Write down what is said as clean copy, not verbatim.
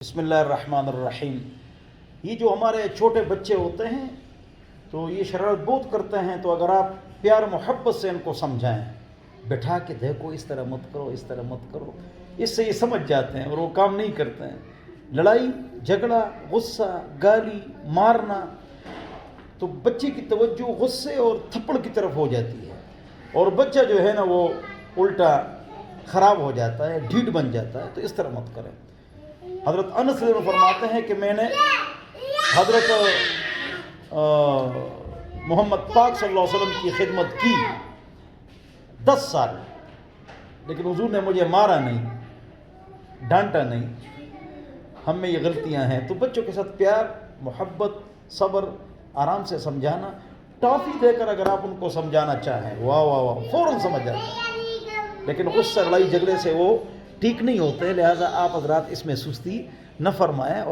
بسم اللہ الرحمن الرحیم۔ یہ جو ہمارے چھوٹے بچے ہوتے ہیں تو یہ شرارت بہت کرتے ہیں، تو اگر آپ پیار محبت سے ان کو سمجھائیں، بٹھا کے دیکھو اس طرح مت کرو، اس طرح مت کرو، اس سے یہ سمجھ جاتے ہیں اور وہ کام نہیں کرتے ہیں۔ لڑائی جھگڑا، غصہ، گالی، مارنا، تو بچے کی توجہ غصے اور تھپڑ کی طرف ہو جاتی ہے، اور بچہ جو ہے نا وہ الٹا خراب ہو جاتا ہے، ڈھیٹ بن جاتا ہے۔ تو اس طرح مت کریں۔ حضرت انس رضی اللہ عنہ فرماتے ہیں کہ میں نے حضرت محمد پاک صلی اللہ علیہ وسلم کی خدمت کی 10 سال، لیکن حضور نے مجھے مارا نہیں، ڈانٹا نہیں۔ ہم میں یہ غلطیاں ہیں، تو بچوں کے ساتھ پیار محبت صبر آرام سے سمجھانا، ٹافی دے کر اگر آپ ان کو سمجھانا چاہیں، واہ واہ واہ، فوراً سمجھ جاتے ہیں، لیکن غصہ لڑائی جھگڑے سے وہ ٹھیک نہیں ہوتے۔ لہٰذا آپ حضرات اس میں سستی نہ فرمائیں۔